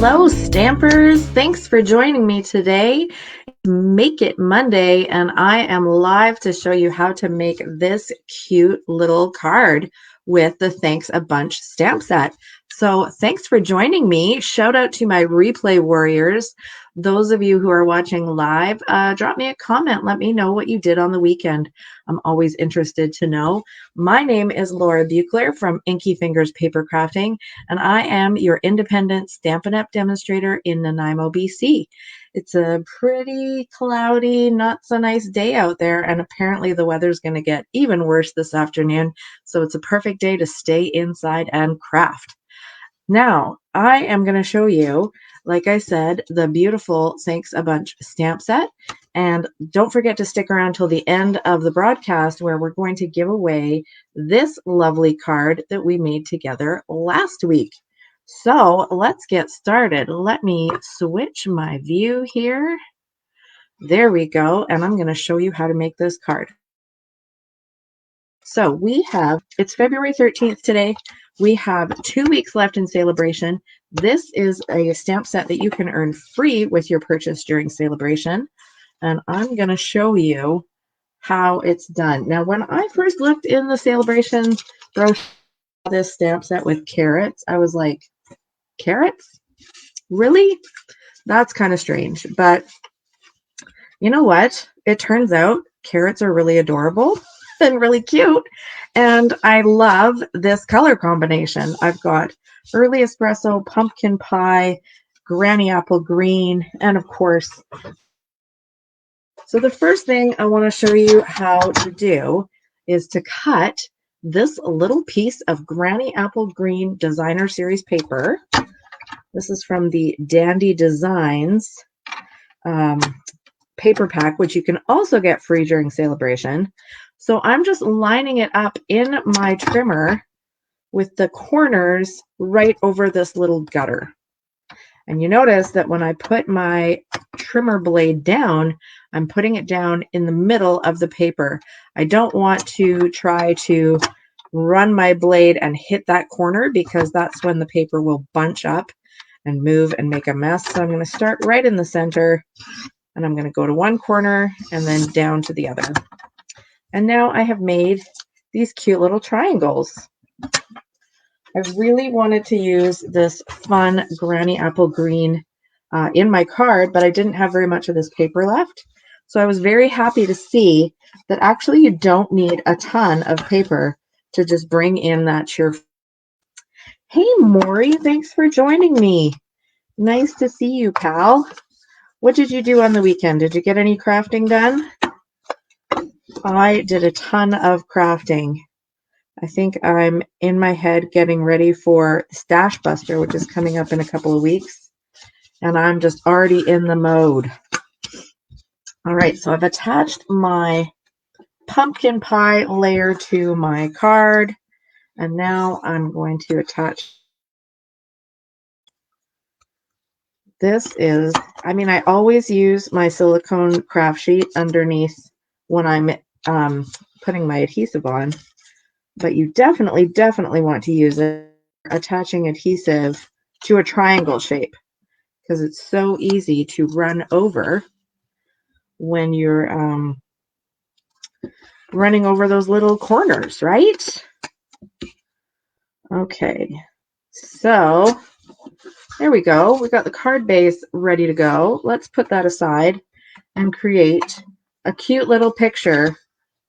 Hello, Stampers. Thanks for joining me today. Make It Monday, and I am live to show you how to make this cute little card with the Thanks a Bunch stamp set. So thanks for joining me. Shout out to my replay warriors. Those of you who are watching live, drop me a comment. Let me know what you did on the weekend. I'm always interested to know. My name is Laura Buechler from Inkyfingers Papercrafting, and I am your independent Stampin' Up demonstrator in Nanaimo, BC. It's a pretty cloudy, not so nice day out there, and apparently the weather's going to get even worse this afternoon, so it's a perfect day to stay inside and craft. Now, I am going to show you, like I said, the beautiful Thanks a Bunch stamp set, and don't forget to stick around till the end of the broadcast where we're going to give away this lovely card that we made together last week. So let's get started. Let me switch my view here. There we go. And I'm going to show you how to make this card. So it's February 13th today. We have 2 weeks left in Celebration. This is a stamp set that you can earn free with your purchase during Celebration. And I'm going to show you how it's done. Now, when I first looked in the Celebration brochure, this stamp set with carrots, I was like, carrots? Really? That's kind of strange. But you know what? It turns out carrots are really adorable and really cute. And I love this color combination. I've got early espresso, pumpkin pie, granny apple green, and of course. So the first thing I want to show you how to do is to cut this little piece of granny apple green designer series paper. This is from the Dandy Designs paper pack, which you can also get free during Celebration. So I'm just lining it up in my trimmer with the corners right over this little gutter. And you notice that when I put my trimmer blade down, I'm putting it down in the middle of the paper. I don't want to try to run my blade and hit that corner because that's when the paper will bunch up and move and make a mess. So I'm going to start right in the center, and I'm going to go to one corner and then down to the other. And now I have made these cute little triangles. I really wanted to use this fun granny apple green in my card, but I didn't have very much of this paper left. So I was very happy to see that actually you don't need a ton of paper to just bring in that cheerful. Hey, Maury, thanks for joining me. Nice to see you, pal. What did you do on the weekend? Did you get any crafting done? I did a ton of crafting. I think I'm in my head getting ready for Stash Buster, which is coming up in a couple of weeks. And I'm just already in the mode. All right, so I've attached my pumpkin pie layer to my card. And now I'm going to attach. I always use my silicone craft sheet underneath when I'm putting my adhesive on, but you definitely want to use it attaching adhesive to a triangle shape because it's so easy to run over when you're running over those little corners, right? Okay, so there we go. We got the card base ready to go. Let's put that aside and create a cute little picture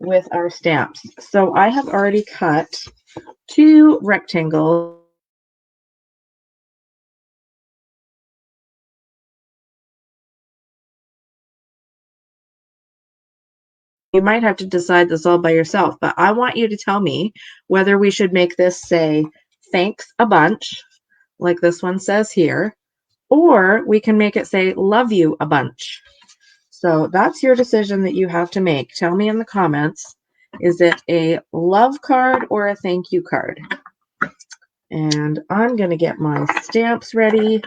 with our stamps. So I have already cut 2 rectangles. You might have to decide this all by yourself, but I want you to tell me whether we should make this say, thanks a bunch, like this one says here, or we can make it say, love you a bunch. So that's your decision that you have to make. Tell me in the comments, is it a love card or a thank you card? And I'm going to get my stamps ready,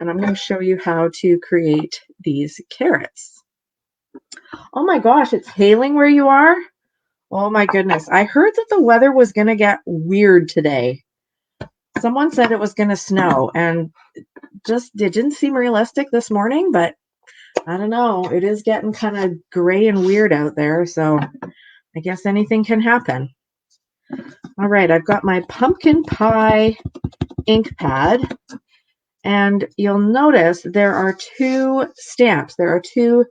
and I'm going to show you how to create these carrots. Oh my gosh, it's hailing where you are? Oh my goodness. I heard that the weather was going to get weird today. Someone said it was going to snow, and it didn't seem realistic this morning, but I don't know. It is getting kind of gray and weird out there, so I guess anything can happen. All right, I've got my pumpkin pie ink pad, and you'll notice there are two stamps. There are two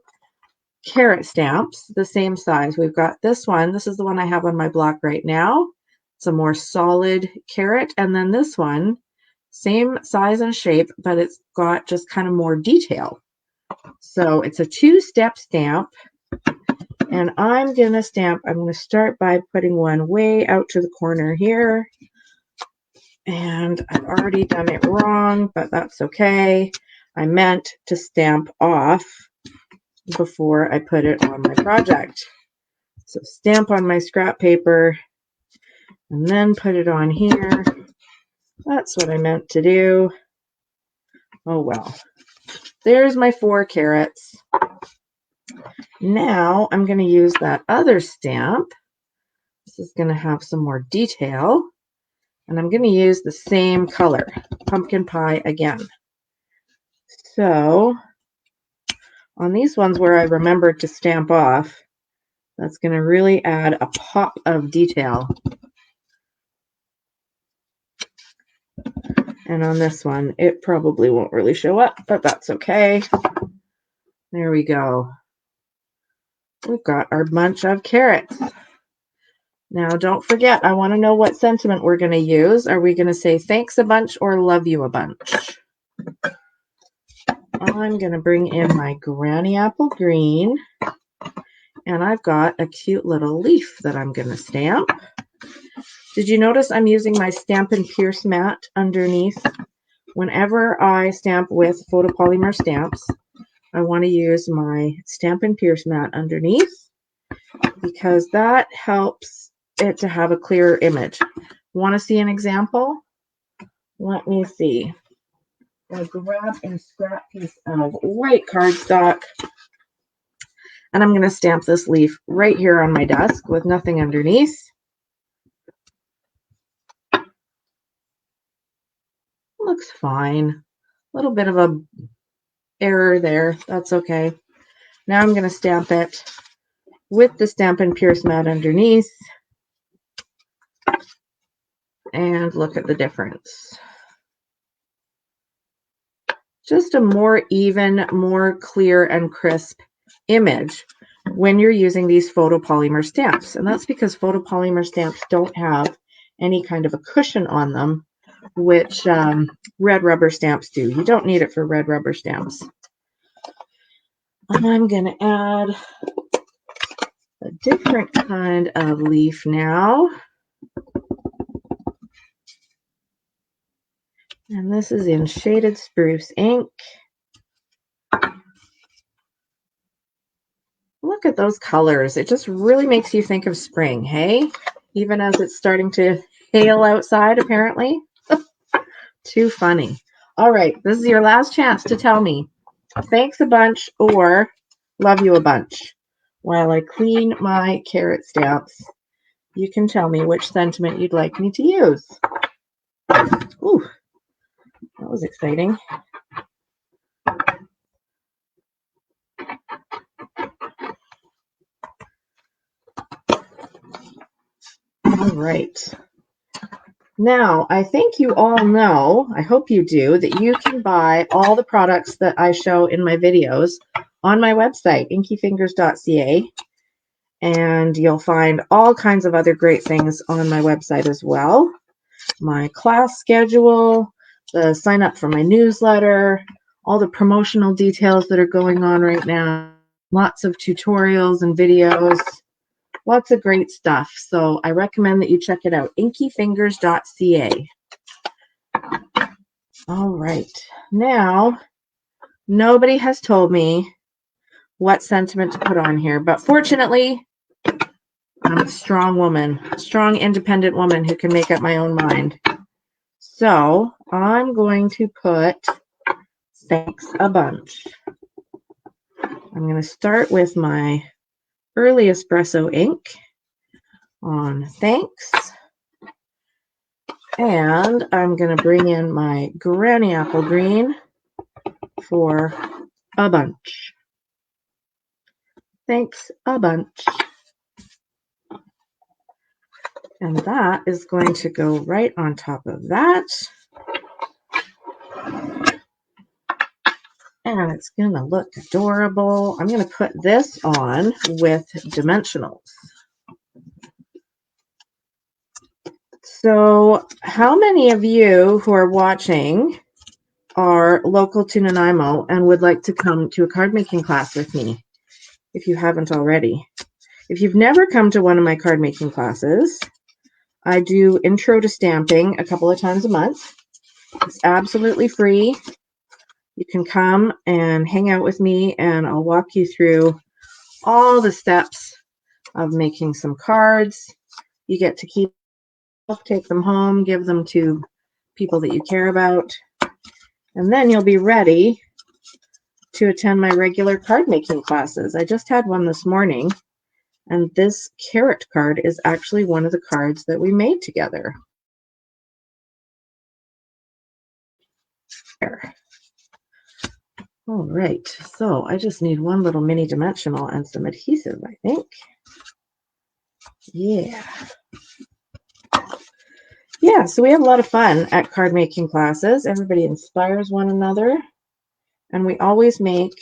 carrot stamps, the same size. We've got this one. This is the one I have on my block right now. It's a more solid carrot. And then this one, same size and shape, but it's got just kind of more detail. So it's a two-step stamp. And I'm going to start by putting one way out to the corner here. And I've already done it wrong, but that's okay. I meant to stamp off before I put it on my project. So stamp on my scrap paper and then put it on here. That's what I meant to do. Oh well. There's my 4 carrots. Now I'm going to use that other stamp. This is going to have some more detail. And I'm going to use the same color, pumpkin pie again. So on these ones where I remembered to stamp off, that's going to really add a pop of detail. And on this one, it probably won't really show up, but that's okay. There we go. We've got our bunch of carrots. Now, don't forget, I want to know what sentiment we're going to use. Are we going to say thanks a bunch or love you a bunch? I'm going to bring in my granny apple green. And I've got a cute little leaf that I'm going to stamp. Did you notice I'm using my Stampin' Pierce mat underneath? Whenever I stamp with photopolymer stamps, I want to use my Stampin' Pierce mat underneath because that helps it to have a clearer image. Want to see an example? Let me see. I'll grab a scrap piece of white cardstock and I'm going to stamp this leaf right here on my desk with nothing underneath. Looks fine. A little bit of a error there. That's okay. Now I'm going to stamp it with the Stampin' Pierce mat underneath. And look at the difference. Just a more even, more clear and crisp image when you're using these photopolymer stamps. And that's because photopolymer stamps don't have any kind of a cushion on them, which red rubber stamps do. You don't need it for red rubber stamps. I'm going to add a different kind of leaf now. And this is in Shaded Spruce ink. Look at those colors. It just really makes you think of spring, hey? Even as it's starting to hail outside, apparently. Too funny. All right, this is your last chance to tell me thanks a bunch or love you a bunch. While I clean my carrot stamps, you can tell me which sentiment you'd like me to use. Ooh, that was exciting. All right. Now, I think you all know, I hope you do, that you can buy all the products that I show in my videos on my website, inkyfingers.ca. And you'll find all kinds of other great things on my website as well. My class schedule, the sign up for my newsletter, all the promotional details that are going on right now, lots of tutorials and videos, lots of great stuff. So I recommend that you check it out, inkyfingers.ca. All right. Now, nobody has told me what sentiment to put on here, but fortunately, I'm a strong woman, a strong, independent woman who can make up my own mind. So I'm going to put thanks a bunch. I'm going to start with my early espresso ink on thanks. And I'm going to bring in my granny apple green for a bunch. Thanks a bunch. And that is going to go right on top of that. And it's going to look adorable. I'm going to put this on with dimensionals. So how many of you who are watching are local to Nanaimo and would like to come to a card making class with me, if you haven't already? If you've never come to one of my card making classes, I do intro to stamping a couple of times a month. It's absolutely free. You can come and hang out with me and I'll walk you through all the steps of making some cards. You get to keep, take them home, give them to people that you care about, and then you'll be ready to attend my regular card making classes. I just had one this morning, and this carrot card is actually one of the cards that we made together. There. All right, so I just need one little mini dimensional and some adhesive, I think. Yeah. Yeah, so we have a lot of fun at card making classes. Everybody inspires one another. And we always make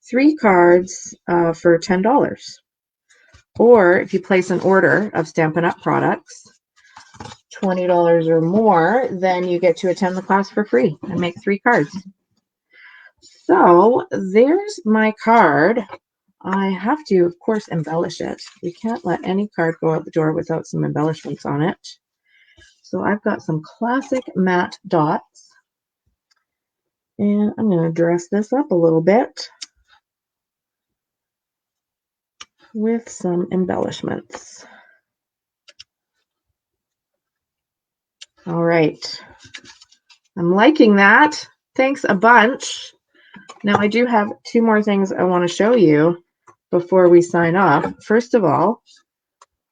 3 cards for $10. Or if you place an order of Stampin' Up products, $20 or more, then you get to attend the class for free and make 3 cards. So there's my card. I have to, of course, embellish it. We can't let any card go out the door without some embellishments on it. So I've got some classic matte dots. And I'm going to dress this up a little bit with some embellishments. All right. I'm liking that. Thanks a bunch. Now I do have 2 more things I want to show you before we sign off. First of all,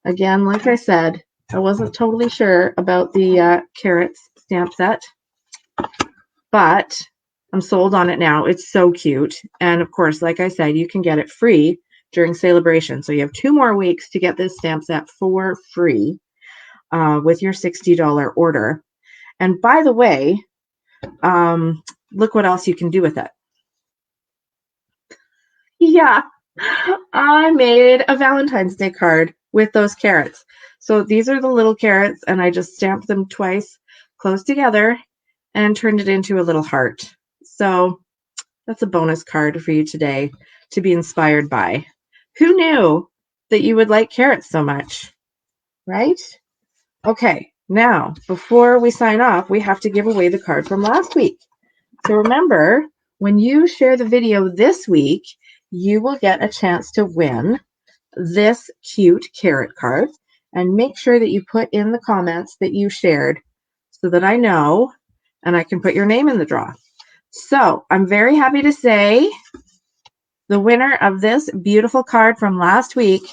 again, like I said, I wasn't totally sure about the carrots stamp set, but I'm sold on it now. It's so cute. And of course, like I said, you can get it free during celebration. So you have 2 more weeks to get this stamp set for free with your $60 order. And by the way, look what else you can do with it. Yeah, I made a Valentine's Day card with those carrots. So these are the little carrots, and I just stamped them twice close together and turned it into a little heart. So that's a bonus card for you today to be inspired by. Who knew that you would like carrots so much, right? Okay, now before we sign off, we have to give away the card from last week. So remember, when you share the video this week, you will get a chance to win this cute carrot card. And make sure that you put in the comments that you shared so that I know and I can put your name in the draw. So I'm very happy to say the winner of this beautiful card from last week,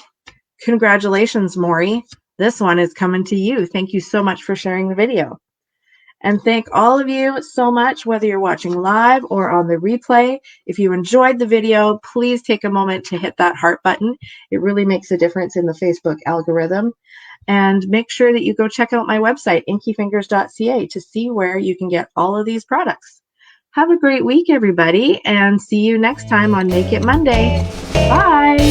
congratulations, Maury. This one is coming to you. Thank you so much for sharing the video. And thank all of you so much, whether you're watching live or on the replay. If you enjoyed the video, please take a moment to hit that heart button. It really makes a difference in the Facebook algorithm. And make sure that you go check out my website, inkyfingers.ca, to see where you can get all of these products. Have a great week, everybody, and see you next time on Make It Monday. Bye!